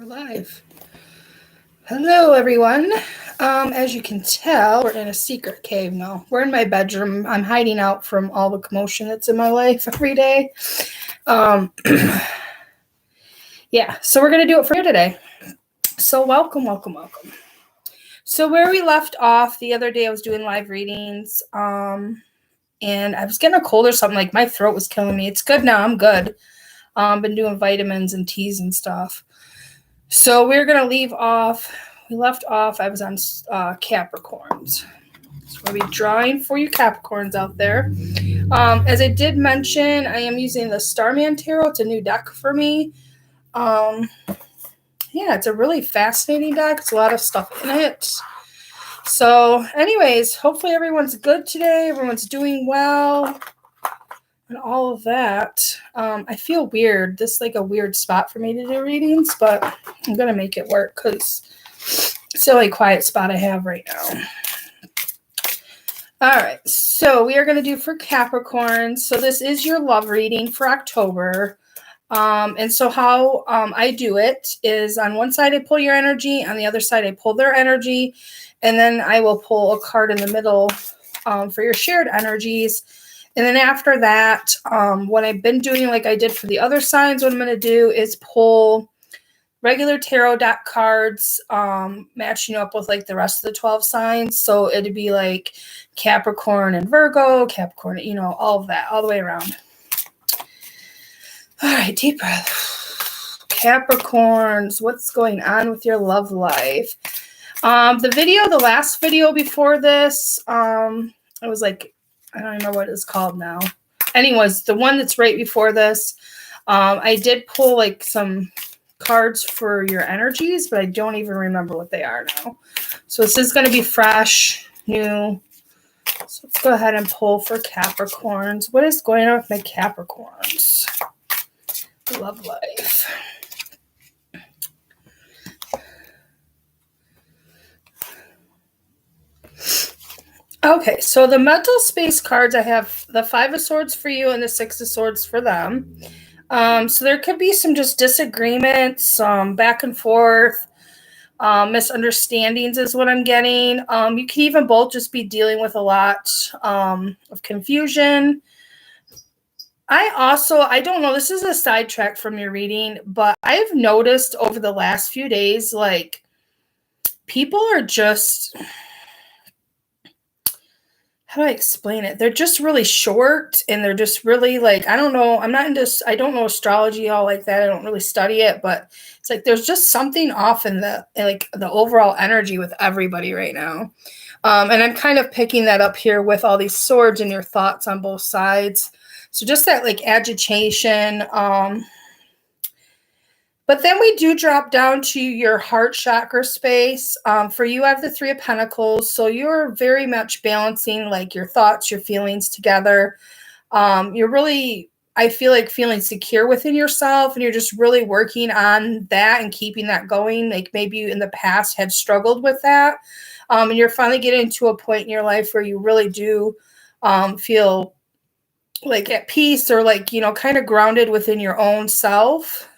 We're live. Hello, everyone. As you can tell, we're in a secret cave now. We're in my bedroom. I'm hiding out from all the commotion that's in my life every day. Yeah, so we're going to do it for you today. So welcome. So where we left off the other day, I was doing live readings, and I was getting a cold or something. Like my throat was killing me. It's good now. I'm good. Been doing vitamins and teas and stuff. So we're going to leave off. We left off. I was on Capricorns. So we'll be drawing for you Capricorns out there. As I did mention, I am using the Starman Tarot. It's a new deck for me. Yeah, it's a really fascinating deck. It's a lot of stuff in it. So anyways, hopefully everyone's good today. Everyone's doing well. And all of that. I feel weird. This is like a weird spot for me to do readings, but I'm going to make it work because it's the only quiet spot I have right now. All right. So we are going to do for Capricorn. So this is your love reading for October. And so how I do it is on one side I pull your energy, on the other side I pull their energy, and then I will pull a card in the middle for your shared energies. And then after that, what I've been doing, like I did for the other signs, what I'm going to do is pull regular tarot deck cards, matching up with like the rest of the 12 signs. So it'd be like Capricorn and Virgo, Capricorn, all of that, all the way around. All right, deep breath. Capricorns, what's going on with your love life? The last video before this, it was like, I don't remember what it's called now. Anyways, the one that's right before this, I did pull like some cards for your energies, but I don't even remember what they are now. So this is going to be fresh, new. So let's go ahead and pull for Capricorns. What is going on with my Capricorns? Love life. Okay, so the mental space cards, I have the 5 of Swords for you and the 6 of Swords for them. So there could be some just disagreements, back and forth, misunderstandings is what I'm getting. You can even both just be dealing with a lot of confusion. I don't know, this is a sidetrack from your reading, but I've noticed over the last few days, like, people are just... How do I explain it? They're just really short and they're just really like, I don't know. I don't know astrology all like that. I don't really study it, but it's like, there's just something off in the overall energy with everybody right now. And I'm kind of picking that up here with all these swords and your thoughts on both sides. So just that like agitation, but then we do drop down to your heart chakra space. For you, I have the 3 of Pentacles. So you're very much balancing like your thoughts, your feelings together. You're really, I feel like, feeling secure within yourself, and you're just really working on that and keeping that going. Like maybe you in the past had struggled with that. And you're finally getting to a point in your life where you really do feel like at peace or like, kind of grounded within your own self.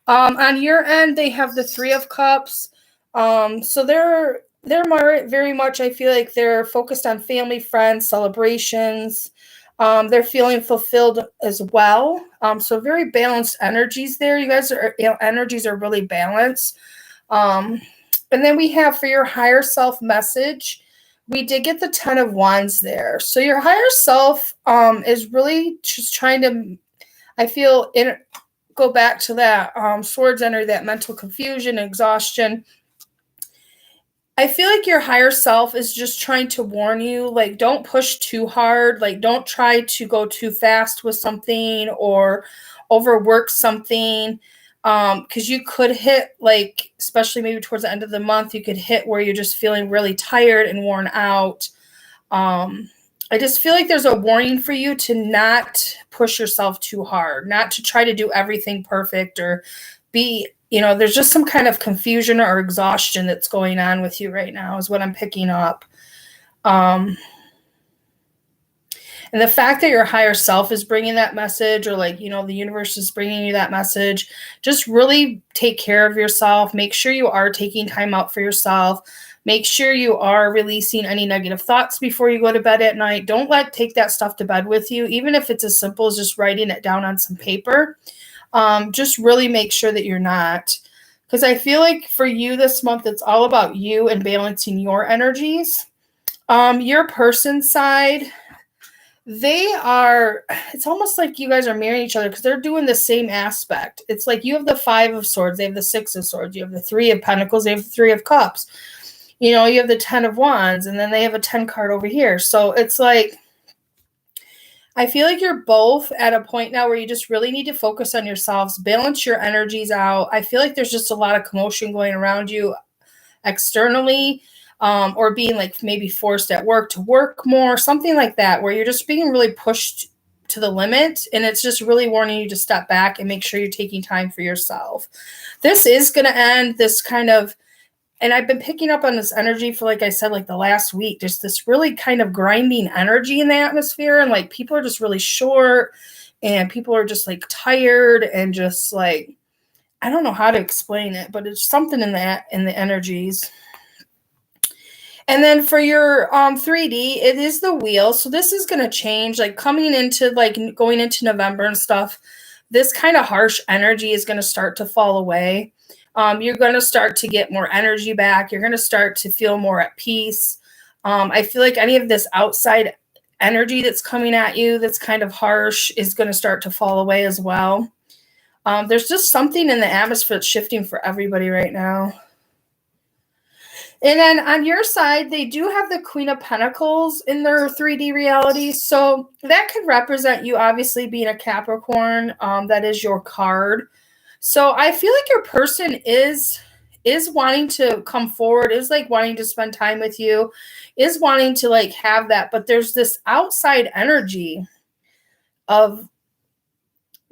On your end, they have the 3 of Cups. So they're very much, I feel like they're focused on family, friends, celebrations. They're feeling fulfilled as well. So very balanced energies there. You guys are, energies are really balanced. And then we have for your higher self message, we did get the 10 of Wands there. So your higher self is really just trying to, I feel, go back to that swords energy, that mental confusion, exhaustion. I feel like your higher self is just trying to warn you, like, don't push too hard. Like, don't try to go too fast with something or overwork something. Because you could hit, like, especially maybe towards the end of the month, you could hit where you're just feeling really tired and worn out. I just feel like there's a warning for you to not push yourself too hard, not to try to do everything perfect or be, there's just some kind of confusion or exhaustion that's going on with you right now is what I'm picking up. And And the fact that your higher self is bringing that message, or like, the universe is bringing you that message, just really take care of yourself. Make sure you are taking time out for yourself. Make sure you are releasing any negative thoughts before you go to bed at night. Don't take that stuff to bed with you, even if it's as simple as just writing it down on some paper. Just really make sure that you're not. Because I feel like for you this month, it's all about you and balancing your energies. Your person side, it's almost like you guys are marrying each other because they're doing the same aspect. It's like you have the 5 of Swords, they have the 6 of Swords, you have the 3 of Pentacles, they have the 3 of Cups. You have the 10 of Wands, and then they have a 10 card over here. So it's like, I feel like you're both at a point now where you just really need to focus on yourselves, balance your energies out. I feel like there's just a lot of commotion going around you externally, or being like maybe forced at work to work more, something like that, where you're just being really pushed to the limit, and it's just really warning you to step back and make sure you're taking time for yourself. This is going to end this kind of, and I've been picking up on this energy for, like I said, like the last week, just this really kind of grinding energy in the atmosphere. And like people are just really short, and people are just like tired, and just like, I don't know how to explain it, but it's something in the energies. And then for your 3D, it is the wheel. So this is going to change, like coming into like going into November and stuff. This kind of harsh energy is going to start to fall away. You're going to start to get more energy back. You're going to start to feel more at peace. I feel like any of this outside energy that's coming at you that's kind of harsh is going to start to fall away as well. There's just something in the atmosphere that's shifting for everybody right now. And then on your side, they do have the Queen of Pentacles in their 3D reality. So that could represent you obviously being a Capricorn. That is your card. So I feel like your person is wanting to come forward, is like wanting to spend time with you, is wanting to like have that. But there's this outside energy of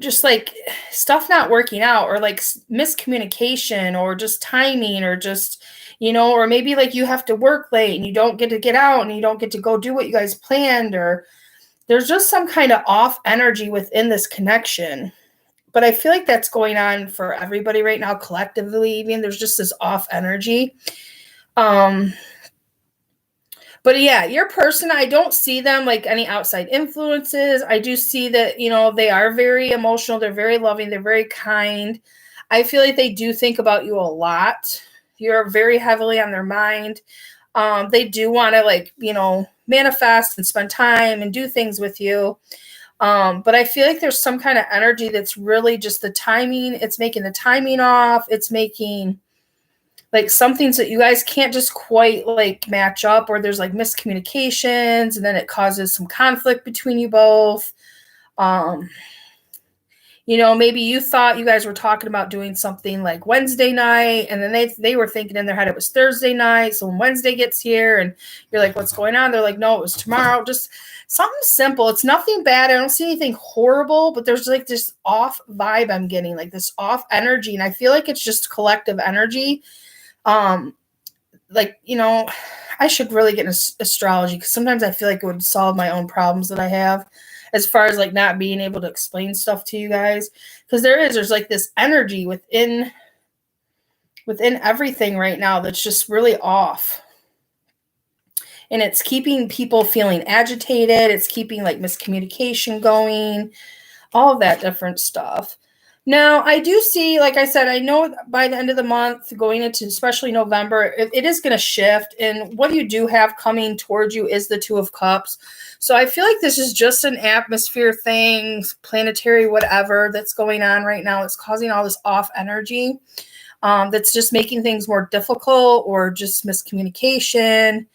just like stuff not working out, or like miscommunication, or just timing, or just, or maybe like you have to work late and you don't get to get out and you don't get to go do what you guys planned, or there's just some kind of off energy within this connection. But I feel like that's going on for everybody right now, collectively, even there's just this off energy. But yeah, your person, I don't see them like any outside influences. I do see that, they are very emotional. They're very loving. They're very kind. I feel like they do think about you a lot. You're very heavily on their mind. They do want to like, manifest and spend time and do things with you. But I feel like there's some kind of energy that's really just the timing. It's making the timing off. It's making like some things that you guys can't just quite like match up, or there's like miscommunications, and then it causes some conflict between you both. Maybe you thought you guys were talking about doing something like Wednesday night, and then they were thinking in their head it was Thursday night. So when Wednesday gets here and you're like, what's going on? They're like, no, it was tomorrow. Just something simple. It's nothing bad. I don't see anything horrible, but there's like this off vibe I'm getting, like this off energy. And I feel like it's just collective energy. I should really get into astrology, because sometimes I feel like it would solve my own problems that I have, as far as like not being able to explain stuff to you guys. Because there's like this energy within everything right now that's just really off. And it's keeping people feeling agitated. It's keeping like miscommunication going, all of that different stuff. Now, I do see, like I said, I know by the end of the month, going into especially November, it is going to shift. And what you do have coming towards you is the Two of Cups. So I feel like this is just an atmosphere thing, planetary, whatever that's going on right now. It's causing all this off energy that's just making things more difficult, or just miscommunication,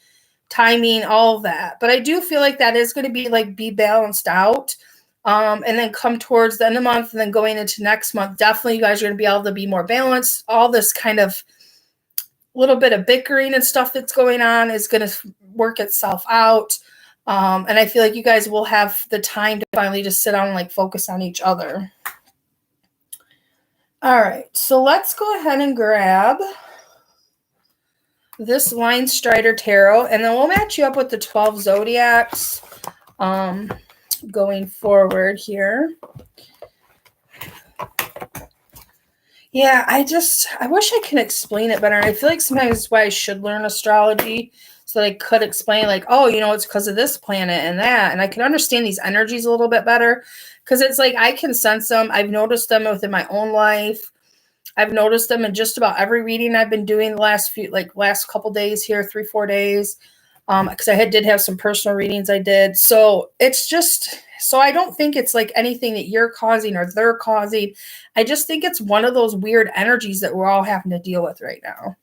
timing, all of that. But I do feel like that is going to be balanced out. And then come towards the end of the month, and then going into next month, definitely you guys are going to be able to be more balanced. All this kind of little bit of bickering and stuff that's going on is going to work itself out. And I feel like you guys will have the time to finally just sit down and like focus on each other. All right, so let's go ahead and grab this Line Strider Tarot, and then we'll match you up with the 12 Zodiacs. going forward here. Yeah, I wish I could explain it better. I feel like sometimes that's why I should learn astrology so that I could explain like, oh, it's because of this planet and that. And I can understand these energies a little bit better because it's like I can sense them. I've noticed them within my own life. I've noticed them in just about every reading I've been doing the last couple days here, 3-4 days. Because I did have some personal readings I did. So it's just, so I don't think it's like anything that you're causing or they're causing. I just think it's one of those weird energies that we're all having to deal with right now.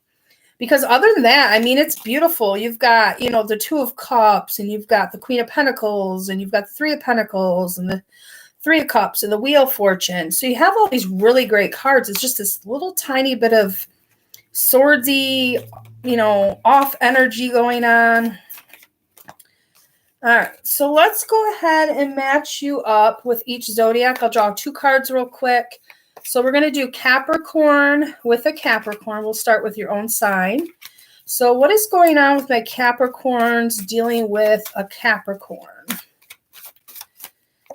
Because other than that, I mean, it's beautiful. You've got, the Two of Cups, and you've got the Queen of Pentacles, and you've got the Three of Pentacles, and the Three of Cups, and the Wheel of Fortune. So you have all these really great cards. It's just this little tiny bit of swordsy, off energy going on. All right, so let's go ahead and match you up with each zodiac. I'll draw 2 cards real quick. So we're going to do Capricorn with a Capricorn. We'll start with your own sign. So what is going on with my Capricorns dealing with a Capricorn?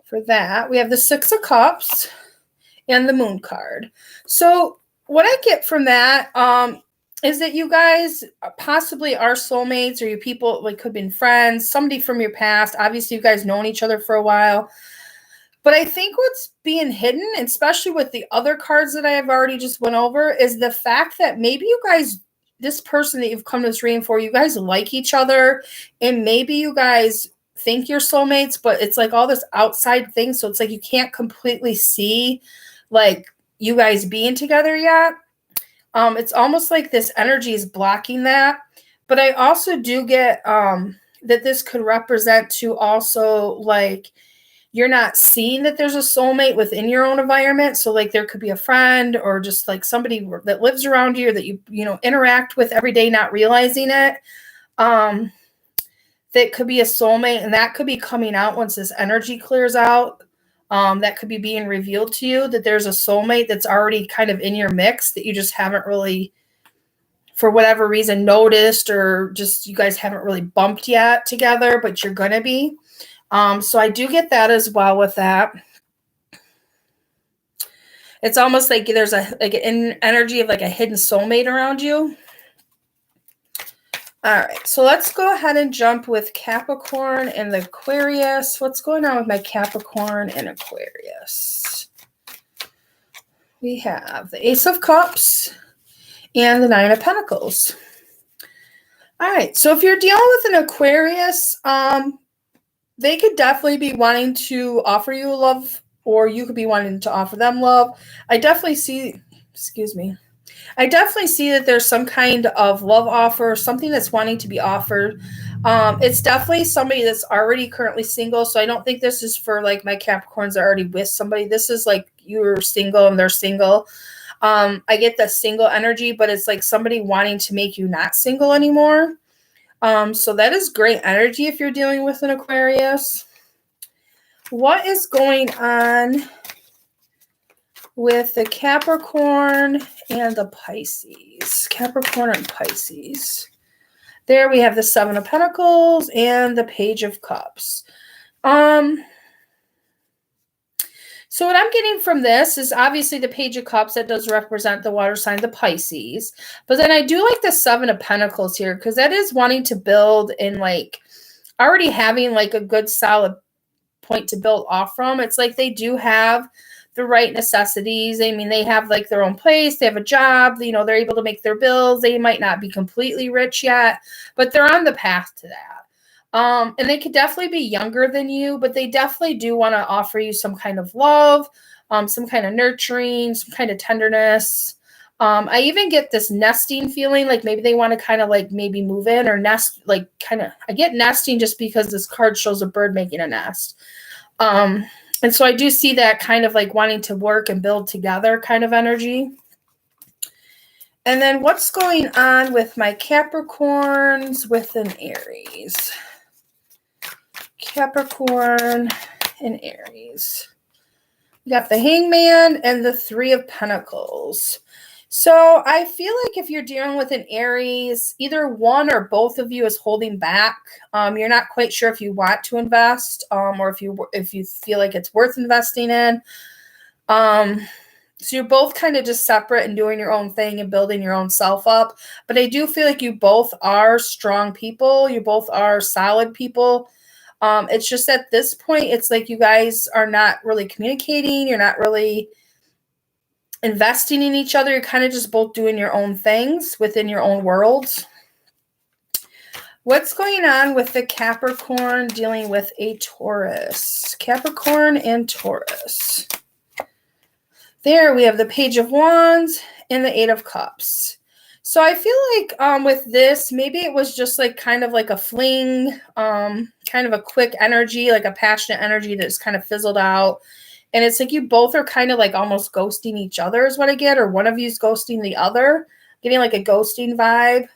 For that, we have the Six of Cups and the Moon card. So what I get from that is that you guys possibly are soulmates, or you people like could have been friends, somebody from your past. Obviously, you guys known each other for a while. But I think what's being hidden, especially with the other cards that I have already just went over, is the fact that maybe you guys, this person that you've come to this reading for, you guys like each other, and maybe you guys think you're soulmates, but it's like all this outside thing. So it's like you can't completely see like you guys being together yet. It's almost like this energy is blocking that. But I also do get that this could represent to also like you're not seeing that there's a soulmate within your own environment. So like there could be a friend or just like somebody that lives around you or that you interact with every day, not realizing it. That could be a soulmate, and that could be coming out once this energy clears out. That could be being revealed to you that there's a soulmate that's already kind of in your mix that you just haven't really, for whatever reason, noticed, or just you guys haven't really bumped yet together, but you're going to be. So I do get that as well with that. It's almost like there's an energy of like a hidden soulmate around you. All right, so let's go ahead and jump with Capricorn and the Aquarius. What's going on with my Capricorn and Aquarius? We have the Ace of Cups and the Nine of Pentacles. All right, so if you're dealing with an Aquarius, they could definitely be wanting to offer you love, or you could be wanting to offer them love. I definitely see that there's some kind of love offer, something that's wanting to be offered. It's definitely somebody that's already currently single. So I don't think this is for like my Capricorns that are already with somebody. This is like you're single and they're single. I get the single energy, but it's like somebody wanting to make you not single anymore. So that is great energy if you're dealing with an Aquarius. What is going on with the Capricorn and the Pisces? Capricorn and Pisces. There we have the Seven of Pentacles and the Page of Cups. So what I'm getting from this is obviously the Page of Cups that does represent the water sign, the Pisces. But then I do like the Seven of Pentacles here because that is wanting to build and like already having like a good solid point to build off from. It's like they do have the right necessities. I mean, they have like their own place. They have a job. They're able to make their bills. They might not be completely rich yet, but they're on the path to that. And they could definitely be younger than you, but they definitely do want to offer you some kind of love, some kind of nurturing, some kind of tenderness. I even get this nesting feeling, like maybe they want to kind of like maybe move in or nest, like kind of, I get nesting just because this card shows a bird making a nest. And so I do see that kind of like wanting to work and build together kind of energy. And then what's going on with my Capricorns with an Aries? Capricorn and Aries. We got the Hangman and the Three of Pentacles. So I feel like if you're dealing with an Aries, either one or both of you is holding back. You're not quite sure if you want to invest, or if you feel like it's worth investing in. So you're both kind of just separate and doing your own thing and building your own self up. But I do feel like you both are strong people. You both are solid people. It's just at this point, it's like you guys are not really communicating. You're not really investing in each other. You're kind of just both doing your own things within your own worlds. What's going on with the Capricorn dealing with a Taurus? Capricorn and Taurus. There we have the Page of Wands and the Eight of Cups. So I feel like with this, maybe it was just like kind of like a fling, kind of a quick energy, like a passionate energy that's kind of fizzled out. And it's like you both are kind of like almost ghosting each other is what I get, or one of you is ghosting the other, getting like a ghosting vibe.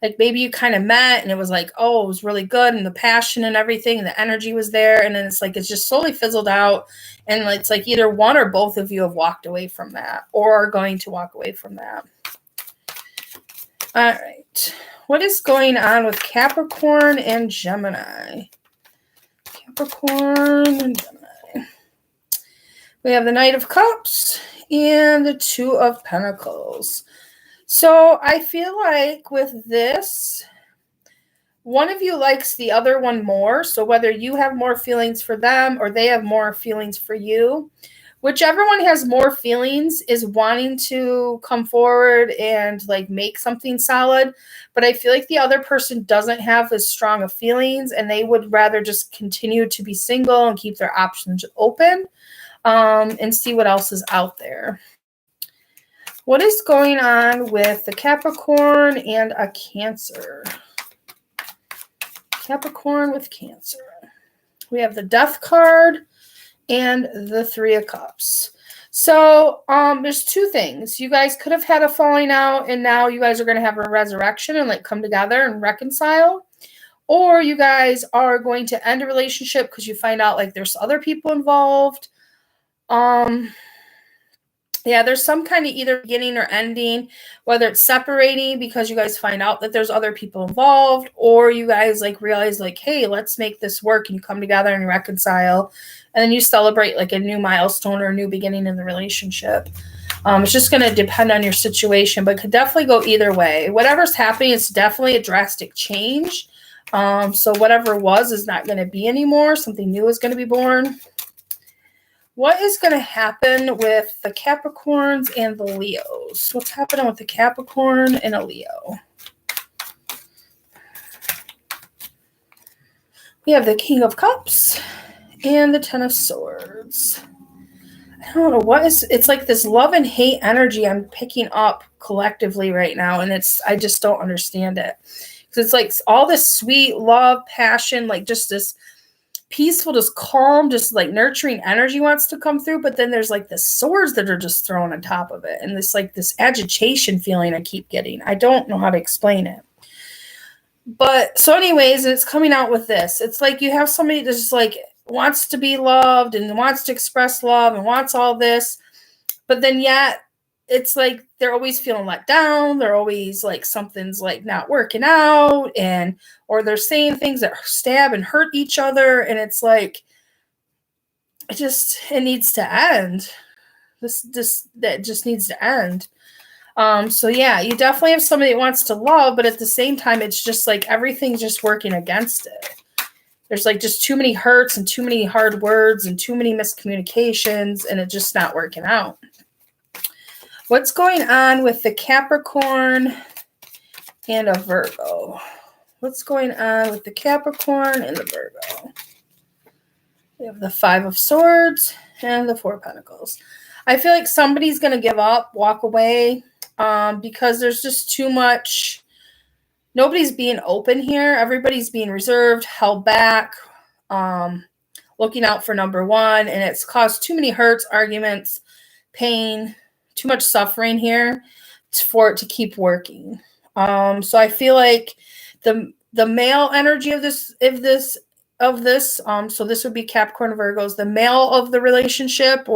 Like maybe you kind of met and it was like, oh, it was really good. And the passion and everything, the energy was there. And then it's like, it's just slowly fizzled out. And it's like either one or both of you have walked away from that or are going to walk away from that. All right. What is going on with Capricorn and Gemini? Capricorn and Gemini. We have the Knight of Cups and the Two of Pentacles. So I feel like with this, one of you likes the other one more. So whether you have more feelings for them or they have more feelings for you, whichever one has more feelings is wanting to come forward and like make something solid. But I feel like the other person doesn't have as strong of feelings and they would rather just continue to be single and keep their options open, and see what else is out there. What is going on with the Capricorn and a Cancer? Capricorn with Cancer. We have the Death card and the Three of Cups. So there's two things. You guys could have had a falling out and now you guys are going to have a resurrection and like come together and reconcile. Or you guys are going to end a relationship because you find out like there's other people involved. Yeah, there's some kind of either beginning or ending, whether it's separating because you guys find out that there's other people involved, or you guys like realize like, hey, let's make this work, and you come together and reconcile, and then you celebrate like a new milestone or a new beginning in the relationship. It's just going to depend on your situation, but could definitely go either way. Whatever's happening, it's definitely a drastic change. So whatever was is not going to be anymore. Something new is going to be born. What is going to happen with the Capricorns and the Leos? What's happening with the Capricorn and a Leo? We have the King of Cups and the Ten of Swords. I don't know what is, it's like this love and hate energy I'm picking up collectively right now. And I just don't understand it. Because it's like all this sweet love, passion, like just this peaceful, just calm, just like nurturing energy wants to come through. But then there's like the swords that are just thrown on top of it. And this like this agitation feeling I keep getting. I don't know how to explain it. But so anyways, it's coming out with this. It's like you have somebody that's just like wants to be loved and wants to express love and wants all this. But then yet it's like they're always feeling let down. They're always like something's like not working out, or they're saying things that stab and hurt each other. And it's like, it needs to end. That just needs to end. So yeah, you definitely have somebody that wants to love, but at the same time, it's just like everything's just working against it. There's like just too many hurts and too many hard words and too many miscommunications, and it's just not working out. What's going on with the Capricorn and a Virgo? What's going on with the Capricorn and the Virgo? We have the Five of Swords and the Four of Pentacles. I feel like somebody's going to give up, walk away, because there's just too much. Nobody's being open here. Everybody's being reserved, held back, looking out for number one. And it's caused too many hurts, arguments, pain, too much suffering here for it to keep working. So I feel like the male energy of this, so this would be Capricorn Virgos, the male of the relationship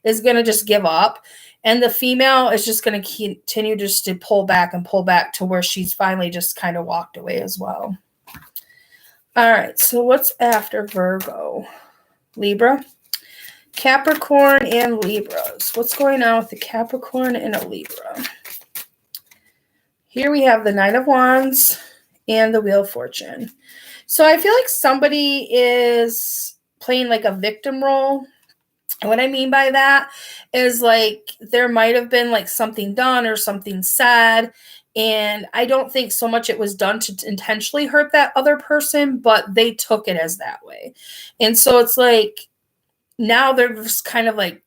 is going to just give up. And the female is just going to continue just to pull back to where she's finally just kind of walked away as well. All right, so what's after Virgo? Libra, Capricorn, and Libras. What's going on with the Capricorn and a Libra? Here we have the Nine of Wands and the Wheel of Fortune. So I feel like somebody is playing like a victim role. And what I mean by that is like there might have been like something done or something said. And I don't think so much it was done to intentionally hurt that other person, but they took it as that way. And so it's like now they're just kind of like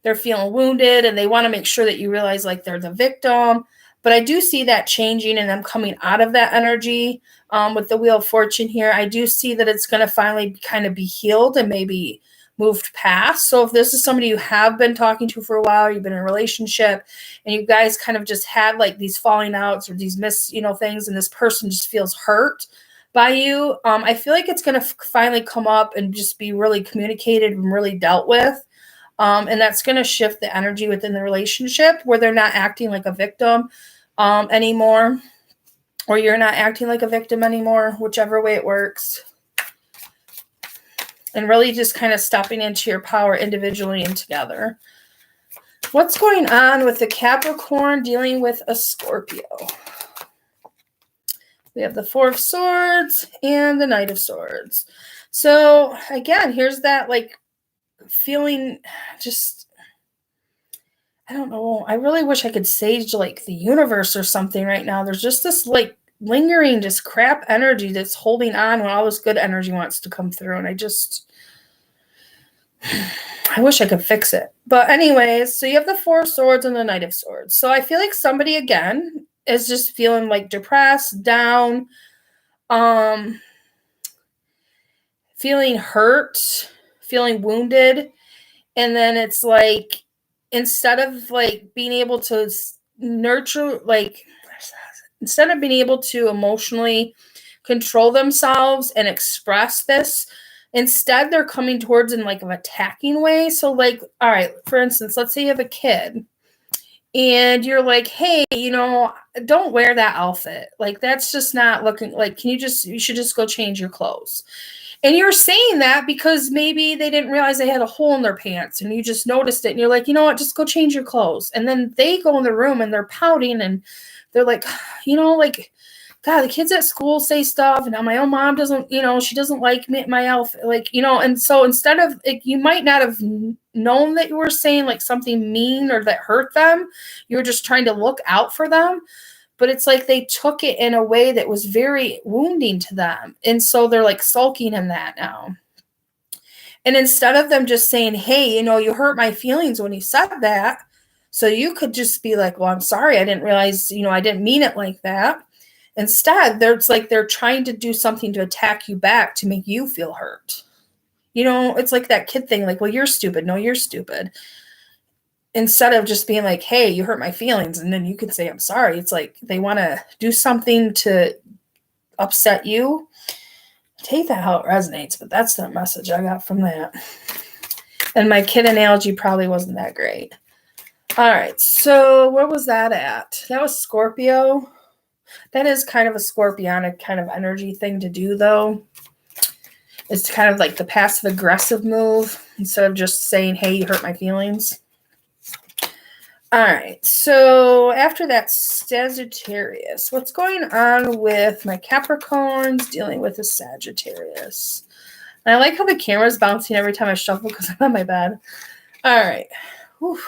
they're feeling wounded and they want to make sure that you realize like they're the victim. But I do see that changing and them coming out of that energy with the Wheel of Fortune here. I do see that it's going to finally kind of be healed and maybe moved past. So if this is somebody you have been talking to for a while, you've been in a relationship and you guys kind of just had like these falling outs or these things, and this person just feels hurt by you, I feel like it's going to finally come up and just be really communicated and really dealt with. And that's going to shift the energy within the relationship where they're not acting like a victim anymore, or you're not acting like a victim anymore, whichever way it works. And really just kind of stepping into your power individually and together. What's going on with the Capricorn dealing with a Scorpio? We have the Four of Swords and the Knight of Swords. So again, here's that like feeling just, I don't know. I really wish I could sage like the universe or something right now. There's just this like lingering, just crap energy that's holding on when all this good energy wants to come through. And I wish I could fix it. But anyways, so you have the Four of Swords and the Knight of Swords. So I feel like somebody again is just feeling like depressed, down, feeling hurt, feeling wounded. And then it's like, instead of like being able to nurture, like, instead of being able to emotionally control themselves and express this, instead they're coming towards in like an attacking way. So like, all right, for instance, let's say you have a kid and you're like, hey, don't wear that outfit. Like, that's just not looking like, you should just go change your clothes. And you're saying that because maybe they didn't realize they had a hole in their pants and you just noticed it. And you're like, you know what, just go change your clothes. And then they go in the room and they're pouting and they're like, like, God, the kids at school say stuff. And now my own mom doesn't, she doesn't like me, my outfit. Like, and so instead of, you might not have known that you were saying like something mean or that hurt them. You were just trying to look out for them. But it's like they took it in a way that was very wounding to them. And so they're like sulking in that now. And instead of them just saying, hey, you hurt my feelings when you said that. So you could just be like, well, I'm sorry. I didn't realize, I didn't mean it like that. Instead, they're trying to do something to attack you back to make you feel hurt. It's like that kid thing, like, well, you're stupid. No, you're stupid. Instead of just being like, hey, you hurt my feelings, and then you can say, I'm sorry. It's like they want to do something to upset you. Take that how it resonates, but that's the message I got from that. And my kid analogy probably wasn't that great. All right, so where was that at? That was Scorpio. That is kind of a Scorpionic kind of energy thing to do, though. It's kind of like the passive-aggressive move instead of just saying, hey, you hurt my feelings. All right, so after that, Sagittarius. What's going on with my Capricorns dealing with a Sagittarius? And I like how the camera's bouncing every time I shuffle because I'm on my bed. All right. Whew.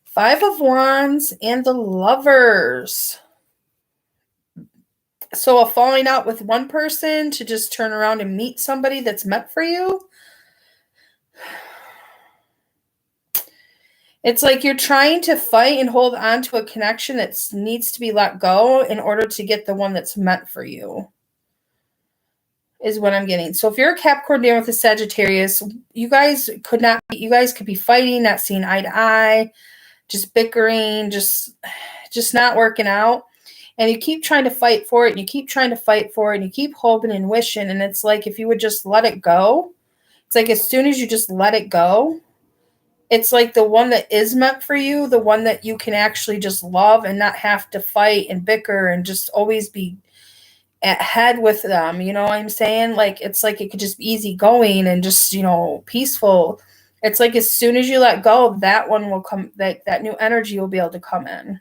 Five of Wands and the Lovers. So a falling out with one person to just turn around and meet somebody that's meant for you. It's like you're trying to fight and hold on to a connection that needs to be let go in order to get the one that's meant for you, is what I'm getting. So if you're a Capricorn dealing with a Sagittarius, you guys could be fighting, not seeing eye to eye, just bickering, just not working out. And you keep trying to fight for it, and you keep trying to fight for it, and you keep hoping and wishing. And it's like if you would just let it go, it's like as soon as you just let it go, It's like the one that is meant for you, the one that you can actually just love and not have to fight and bicker and just always be at head with them. You know what I'm saying? Like, it's like it could just be easy going and just, peaceful. It's like as soon as you let go, that one will come, that new energy will be able to come in.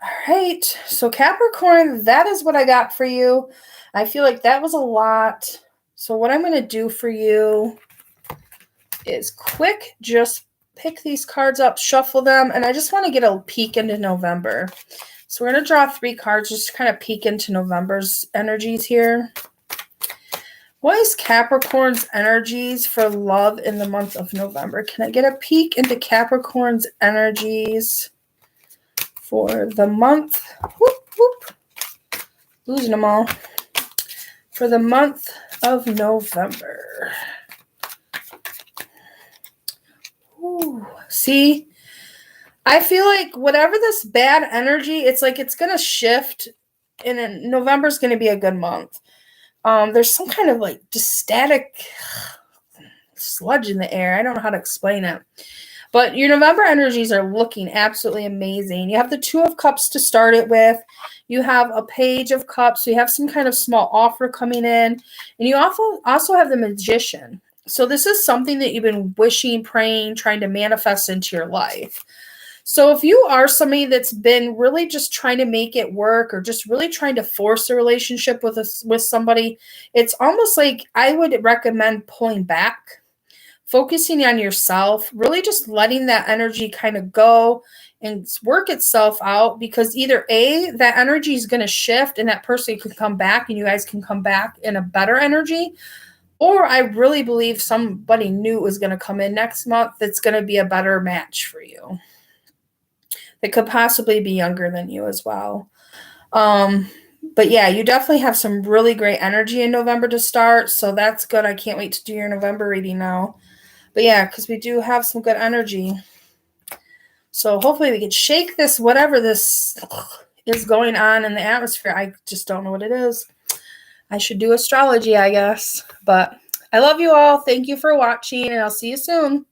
All right. So Capricorn, that is what I got for you. I feel like that was a lot. So what I'm going to do for you is quick, just pick these cards up, shuffle them, and I just want to get a peek into November. So we're going to draw 3 cards just to kind of peek into November's energies here. What is Capricorn's energies for love in the month of November? Can I get a peek into Capricorn's energies for the month? Whoop, whoop. Losing them all. For the month of November. Ooh. See, I feel like whatever this bad energy, it's like it's going to shift, and then November's going to be a good month. There's some kind of like just static sludge in the air. I don't know how to explain it. But your November energies are looking absolutely amazing. You have the 2 of Cups to start it with. You have a Page of Cups. So you have some kind of small offer coming in. And you also have the Magician. So this is something that you've been wishing, praying, trying to manifest into your life. So if you are somebody that's been really just trying to make it work or just really trying to force a relationship with somebody, it's almost like I would recommend pulling back, focusing on yourself, really just letting that energy kind of go and work itself out, because either A, that energy is going to shift and that person can come back and you guys can come back in a better energy, or I really believe somebody new is going to come in next month that's going to be a better match for you. That could possibly be younger than you as well. But yeah, you definitely have some really great energy in November to start. So that's good. I can't wait to do your November reading now. But yeah, because we do have some good energy. So hopefully we can shake this, whatever this is going on in the atmosphere. I just don't know what it is. I should do astrology, I guess. But I love you all. Thank you for watching, and I'll see you soon.